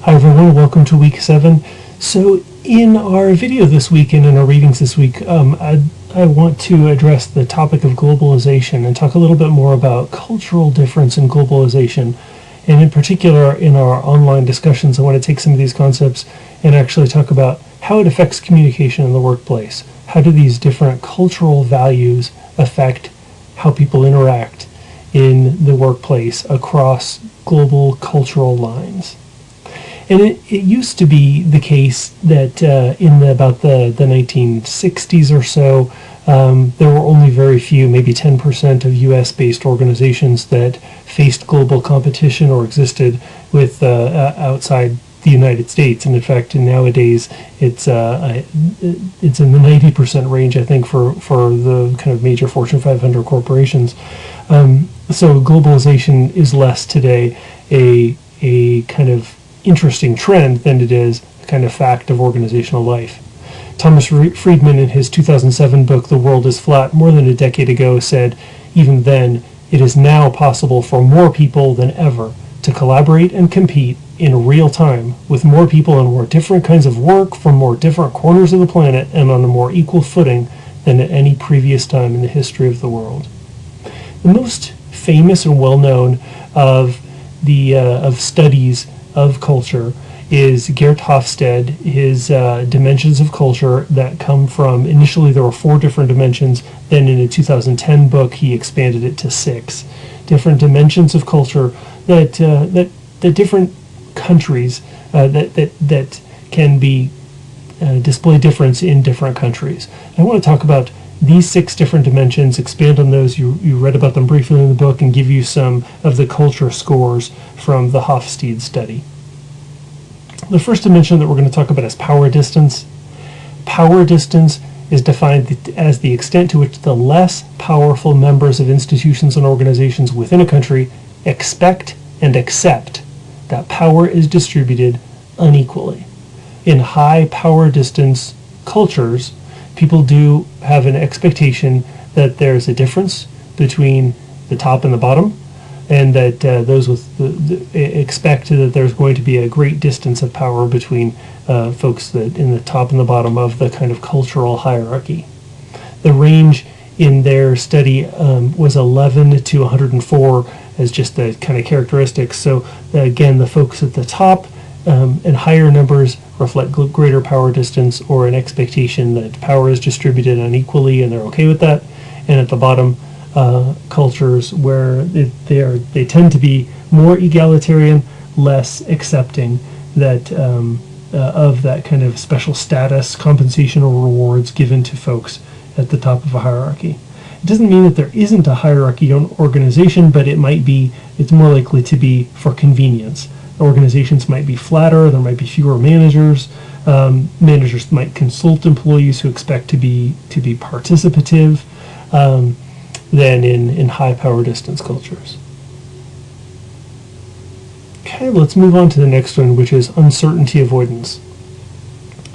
Hi everyone, welcome to week 7. So in our video this week and in our readings this week, I want to address the topic of globalization and talk a little bit more about cultural difference in globalization. And in particular, in our online discussions, I want to take some of these concepts and actually talk about how it affects communication in the workplace. How do these different cultural values affect how people interact in the workplace across global cultural lines? And it used to be the case that in about the 1960s or so, there were only very few, maybe 10% of US-based organizations that faced global competition or existed with outside the United States. And in fact, nowadays, it's in the 90% range, I think, for the kind of major Fortune 500 corporations. So globalization is less today a kind of interesting trend than it is a kind of fact of organizational life. Thomas Friedman, in his 2007 book, The World is Flat, more than a decade ago, said, even then, it is now possible for more people than ever to collaborate and compete in real time with more people in more different kinds of work from more different corners of the planet and on a more equal footing than at any previous time in the history of the world. The most famous and well-known of studies of culture is Geert Hofstede, his dimensions of culture that come from, initially there were 4 different dimensions, then in a 2010 book he expanded it to 6 different dimensions of culture that different countries that can be display difference in different countries. I want to talk about these 6 different dimensions, expand on those. You read about them briefly in the book, and give you some of the culture scores from the Hofstede study. The first dimension that we're going to talk about is power distance. Power distance is defined as the extent to which the less powerful members of institutions and organizations within a country expect and accept that power is distributed unequally. In high power distance cultures, people do have an expectation that there's a difference between the top and the bottom, and that those with expect that there's going to be a great distance of power between folks that in the top and the bottom of the kind of cultural hierarchy. The range in their study was 11 to 104 as just the kind of characteristics. So again, the folks at the top and higher numbers reflect greater power distance or an expectation that power is distributed unequally, and they're okay with that. And at the bottom, cultures where they tend to be more egalitarian, less accepting that of that kind of special status, compensation, or rewards given to folks at the top of a hierarchy. It doesn't mean that there isn't a hierarchy in an organization, but it's more likely to be for convenience. Organizations might be flatter, there might be fewer managers. Managers might consult employees who expect to be participative than in high power distance cultures. Okay, let's move on to the next one, which is uncertainty avoidance.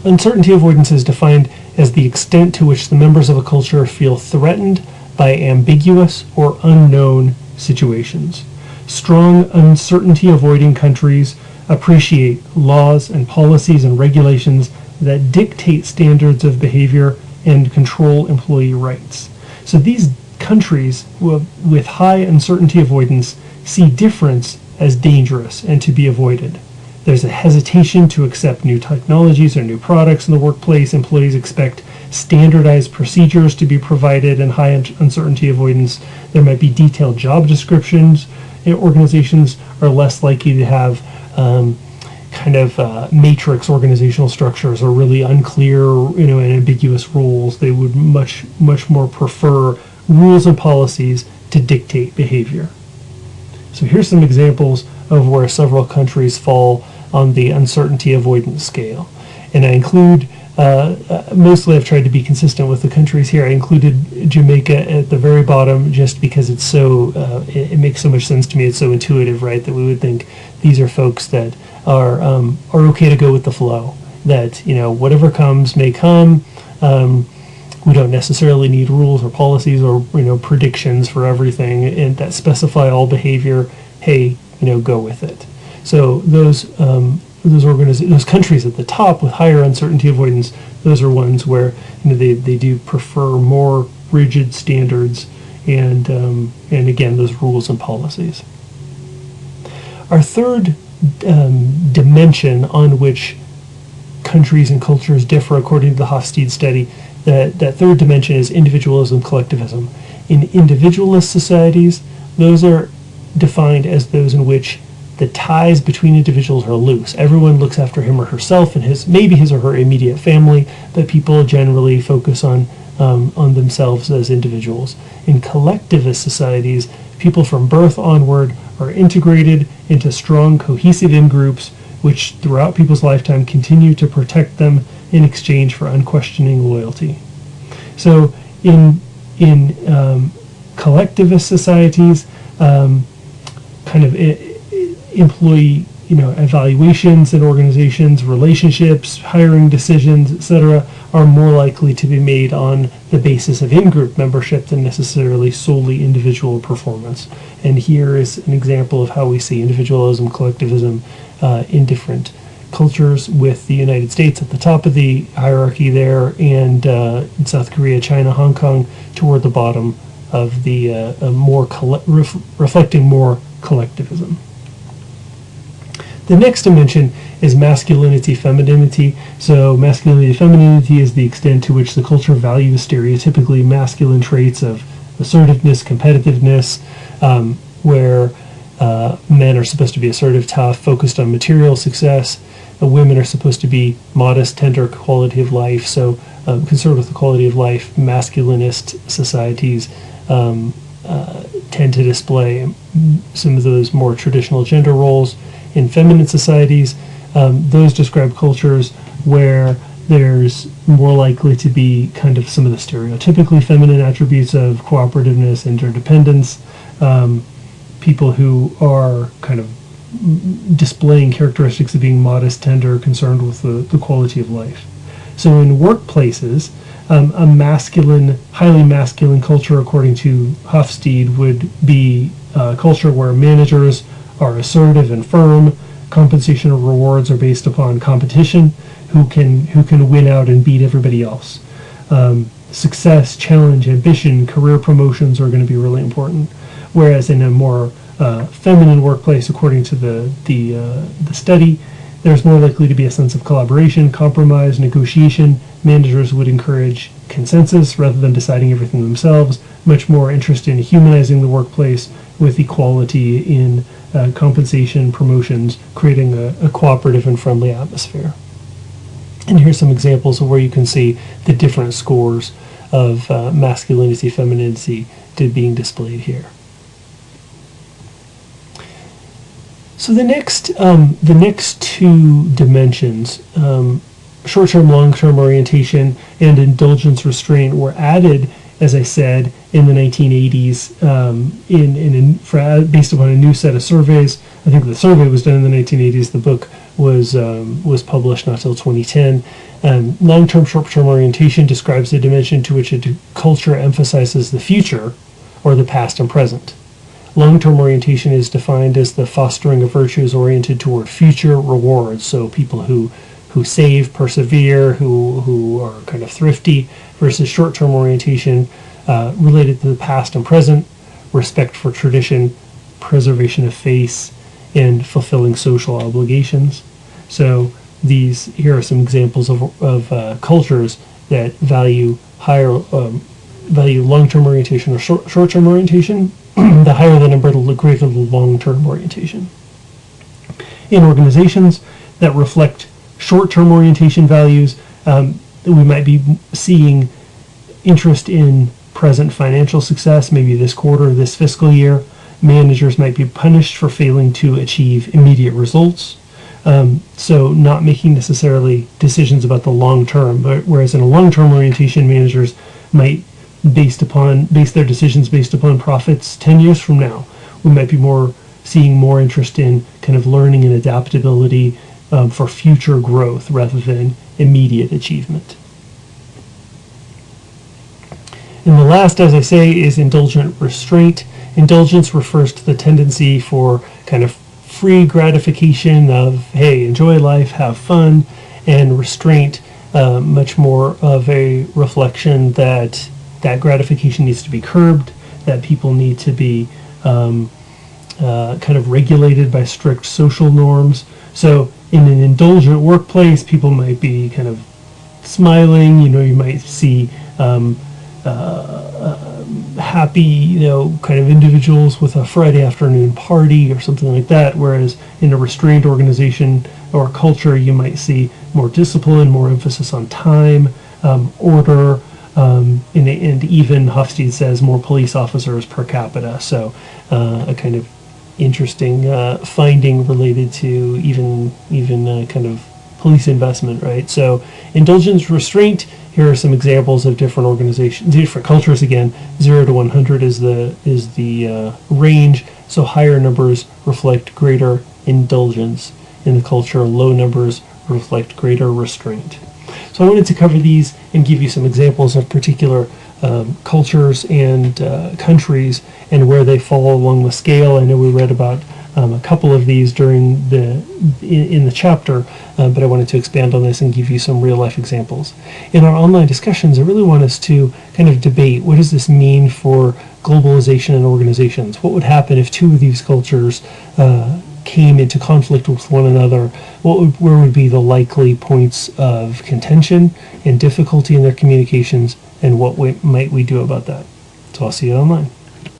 Uncertainty avoidance is defined as the extent to which the members of a culture feel threatened by ambiguous or unknown situations. Strong uncertainty avoiding countries appreciate laws and policies and regulations that dictate standards of behavior and control employee rights. So these countries with high uncertainty avoidance see difference as dangerous and to be avoided. There's a hesitation to accept new technologies or new products in the workplace. Employees expect standardized procedures to be provided, and high uncertainty avoidance. There might be detailed job descriptions. Organizations are less likely to have matrix organizational structures or really unclear, and ambiguous rules. They would much more prefer rules and policies to dictate behavior. So here's some examples of where several countries fall on the uncertainty avoidance scale. And I include, mostly I've tried to be consistent with the countries here. I included Jamaica at the very bottom just because it's so, it makes so much sense to me. It's so intuitive, right, that we would think these are folks that are okay to go with the flow. That, whatever comes may come. We don't necessarily need rules or policies or predictions for everything and that specify all behavior. Hey, go with it. So those those countries at the top with higher uncertainty avoidance, those are ones where they do prefer more rigid standards and again those rules and policies. Our third dimension on which countries and cultures differ according to the Hofstede study, that third dimension is individualism, collectivism. In individualist societies, those are defined as those in which the ties between individuals are loose. Everyone looks after him or herself and maybe his or her immediate family, but people generally focus on themselves as individuals. In collectivist societies, people from birth onward are integrated into strong, cohesive in-groups, which throughout people's lifetime continue to protect them in exchange for unquestioning loyalty. So in collectivist societies, kind of employee evaluations in organizations, relationships, hiring decisions, etc., are more likely to be made on the basis of in-group membership than necessarily solely individual performance. And here is an example of how we see individualism, collectivism in different cultures, with the United States at the top of the hierarchy there, and in South Korea, China, Hong Kong toward the bottom of the reflecting more collectivism. The next dimension is masculinity, femininity. So masculinity, femininity is the extent to which the culture values stereotypically masculine traits of assertiveness, competitiveness, where men are supposed to be assertive, tough, focused on material success. Women are supposed to be modest, tender, quality of life. So concerned with the quality of life, masculinist societies tend to display some of those more traditional gender roles. In feminine societies, those describe cultures where there's more likely to be kind of some of the stereotypically feminine attributes of cooperativeness, interdependence, people who are kind of displaying characteristics of being modest, tender, concerned with the quality of life. So in workplaces, a masculine, highly masculine culture, according to Hofstede, would be a culture where managers are assertive and firm. Compensation and rewards are based upon competition, who can win out and beat everybody else. Success, challenge, ambition, career promotions are going to be really important. Whereas in a more feminine workplace, according to the study, there's more likely to be a sense of collaboration, compromise, negotiation. Managers would encourage consensus rather than deciding everything themselves. Much more interest in humanizing the workplace with equality in compensation, promotions, creating a cooperative and friendly atmosphere. And here's some examples of where you can see the different scores of masculinity, femininity being displayed here. So the next two dimensions, short-term, long-term orientation and indulgence restraint, were added, as I said, in the 1980s based upon a new set of surveys. I think the survey was done in the 1980s. The book was published not till 2010. Long-term, short-term orientation describes a dimension to which a culture emphasizes the future or the past and present. Long-term orientation is defined as the fostering of virtues oriented toward future rewards. So people who save, persevere, who are kind of thrifty, versus short-term orientation related to the past and present, respect for tradition, preservation of faith, and fulfilling social obligations. So here are some examples of cultures that value long-term orientation or short-term orientation. The higher the number, the greater the long-term orientation. In organizations that reflect short-term orientation values, we might be seeing interest in present financial success, maybe this quarter, this fiscal year. Managers might be punished for failing to achieve immediate results. So not making necessarily decisions about the long term, but whereas in a long-term orientation, managers might base their decisions based upon profits 10 years from now. We might be seeing more interest in kind of learning and adaptability for future growth rather than immediate achievement. And the last, as I say, is indulgent restraint. Indulgence refers to the tendency for kind of free gratification of, hey, enjoy life, have fun, and restraint, much more of a reflection that that gratification needs to be curbed, that people need to be kind of regulated by strict social norms. So in an indulgent workplace, people might be kind of smiling, you might see happy, kind of individuals with a Friday afternoon party or something like that, whereas in a restrained organization or culture, you might see more discipline, more emphasis on time, order, and even Hofstede says more police officers per capita. So a kind of interesting finding related to even kind of police investment, right? So indulgence, restraint. Here are some examples of different organizations, different cultures. Again, 0 to 100 is the range. So higher numbers reflect greater indulgence in the culture. Low numbers reflect greater restraint. So I wanted to cover these and give you some examples of particular cultures and countries and where they fall along the scale. I know we read about a couple of these during in the chapter, but I wanted to expand on this and give you some real life examples. In our online discussions, I really want us to kind of debate, what does this mean for globalization and organizations? What would happen if two of these cultures came into conflict with one another? Where would be the likely points of contention and difficulty in their communications, and what might we do about that? So I'll see you online.